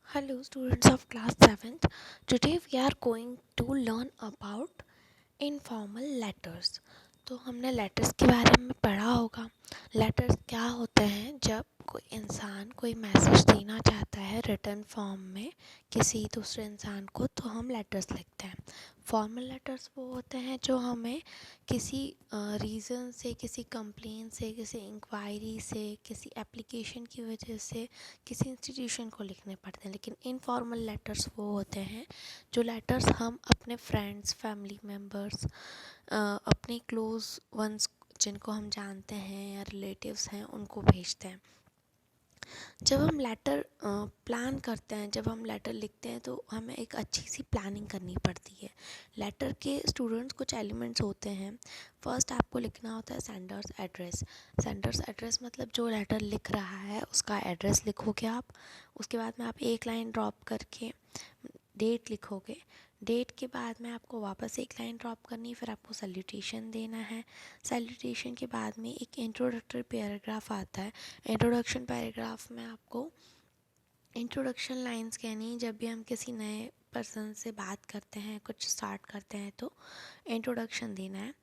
Hello, students of class 7th. Today we are going to learn about informal letters. तो हमने letters के बारे में पढ़ा होगा। लेटर्स क्या होते हैं? जब कोई इंसान कोई मैसेज देना चाहता है रिटन फॉर्म में किसी दूसरे इंसान को, तो हम लेटर्स लिखते हैं। फॉर्मल लेटर्स वो होते हैं जो हमें किसी रीज़न से, किसी कंप्लेन से, किसी इंक्वायरी से, किसी एप्लीकेशन की वजह से किसी इंस्टीट्यूशन को लिखने पड़ते हैं। लेकिन इनफॉर्मल लेटर्स वो होते हैं जो लेटर्स हम अपने फ्रेंड्स, फैमिली मेम्बर्स, अपने क्लोज़ वंस जिनको हम जानते हैं या रिलेटिव्स हैं उनको भेजते हैं। जब हम लेटर प्लान करते हैं, जब हम लेटर लिखते हैं, तो हमें एक अच्छी सी प्लानिंग करनी पड़ती है। लेटर के स्टूडेंट्स कुछ एलिमेंट्स होते हैं। फर्स्ट आपको लिखना होता है सेंडर्स एड्रेस। सेंडर्स एड्रेस मतलब जो लेटर लिख रहा है उसका एड्रेस लिखोगे आप। उसके बाद में आप एक लाइन ड्रॉप करके डेट लिखोगे। डेट के बाद में आपको वापस एक लाइन ड्रॉप करनी, फिर आपको सैल्यूटेशन देना है। सैल्यूटेशन के बाद में एक इंट्रोडक्टरी पैराग्राफ आता है। इंट्रोडक्शन पैराग्राफ में आपको इंट्रोडक्शन लाइंस कहनी। जब भी हम किसी नए पर्सन से बात करते हैं, कुछ स्टार्ट करते हैं, तो इंट्रोडक्शन देना है।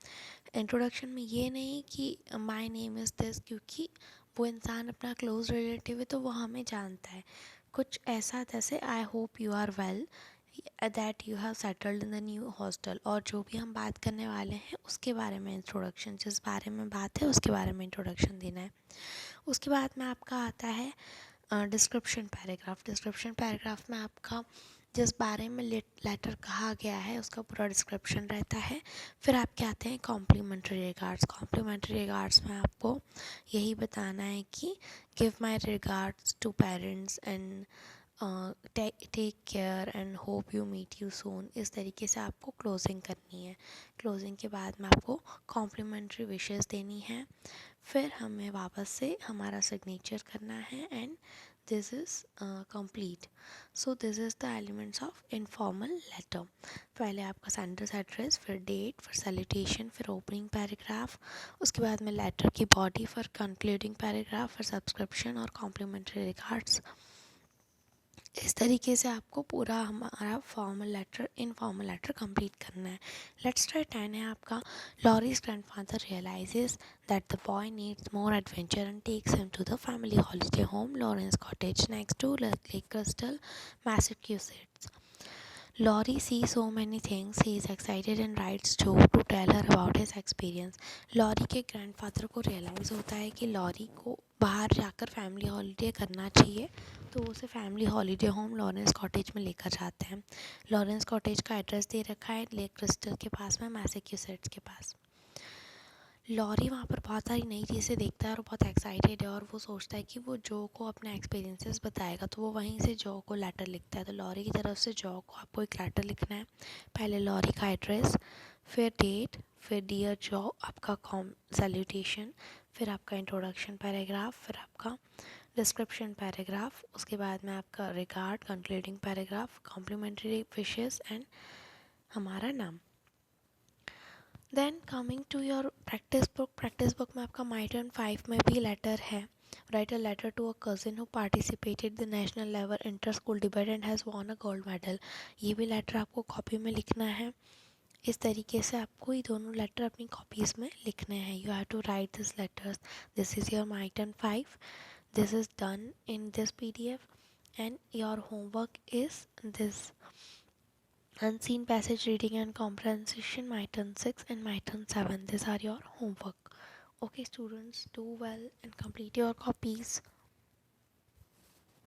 इंट्रोडक्शन में ये नहीं कि माय नेम इज़ दिस, क्योंकि वो इंसान अपना क्लोज रिलेटिव है तो वो हमें जानता है। कुछ ऐसा जैसे I hope you are well, that you have settled in the new hostel, और जो भी हम बात करने वाले हैं उसके बारे में इंट्रोडक्शन, जिस बारे में बात है उसके बारे में इंट्रोडक्शन देना है। उसके बाद में आपका आता है डिस्क्रिप्शन पैराग्राफ। डिस्क्रिप्शन पैराग्राफ में आपका जिस बारे में लेटर कहा गया है उसका पूरा डिस्क्रिप्शन रहता है। फिर आपके आते हैं कॉम्प्लीमेंट्री रिगार्ड्स। कॉम्प्लीमेंट्री रिगार्ड्स में आपको यही बताना है कि give my regards to parents and take care and hope you meet you soon. इस तरीके से आपको क्लोजिंग करनी है। क्लोजिंग के बाद में आपको कॉम्प्लीमेंट्री विशेस देनी है। फिर हमें वापस से हमारा सिग्नेचर करना है and this is complete. So this is the elements of informal letter. पहले आपका सेंडर्स एड्रेस, फिर डेट, फिर सैल्यूटेशन, फिर ओपनिंग पैराग्राफ, उसके बाद में लेटर की बॉडी, फिर कंक्लूडिंग पैराग्राफ, फिर सब्सक्रिप्शन और कॉम्प्लीमेंट्री रिगार्ड्स। इस तरीके से आपको पूरा हमारा formal letter, informal letter complete करना है। लेट्स ट्राई 10 है आपका। Laurie's grandfather realises that the boy needs more adventure and takes him to the family holiday home Lawrence cottage next to Lake Crystal, Massachusetts. Laurie sees so many things. He is excited and writes Joe to tell her about his experience. Laurie के grandfather को realise होता है कि lorry को बाहर जाकर family holiday करना चाहिए, तो वो उसे family holiday home Lawrence cottage में लेकर जाते हैं। लॉरेंस कॉटेज का एड्रेस दे रखा है लेक क्रिस्टल के पास में, मैसाचुसेट्स के पास। लॉरी वहाँ पर बहुत सारी नई चीज़ें देखता है और बहुत एक्साइटेड है, और वो सोचता है कि वो जो को अपने एक्सपीरियंसेस बताएगा, तो वो वहीं से जो को लेटर लिखता है। तो लॉरी की तरफ से जो को आपको एक लेटर लिखना है। पहले लॉरी का एड्रेस, फिर डेट, फिर डियर जो आपका कॉम सैल्यूटेशन, फिर आपका इंट्रोडक्शन पैराग्राफ, फिर आपका डिस्क्रिप्शन पैराग्राफ, उसके बाद में आपका regard, concluding paragraph, complimentary wishes and हमारा नाम। Then coming to your practice book में आपका माई टर्न 5 में भी लेटर है। Write a letter to a cousin who participated the national level inter school debate and has won a gold medal. ये भी letter आपको कॉपी में लिखना है। इस तरीके से आपको ये दोनों लेटर अपनी कॉपीज़ में लिखने हैं। You have to write this letters. This is your my turn 5. This is done in this PDF and your homework is this: Unseen passage reading and comprehension, my turn 6 and my turn 7. These are your homework. Okay, students, do well and complete your copies.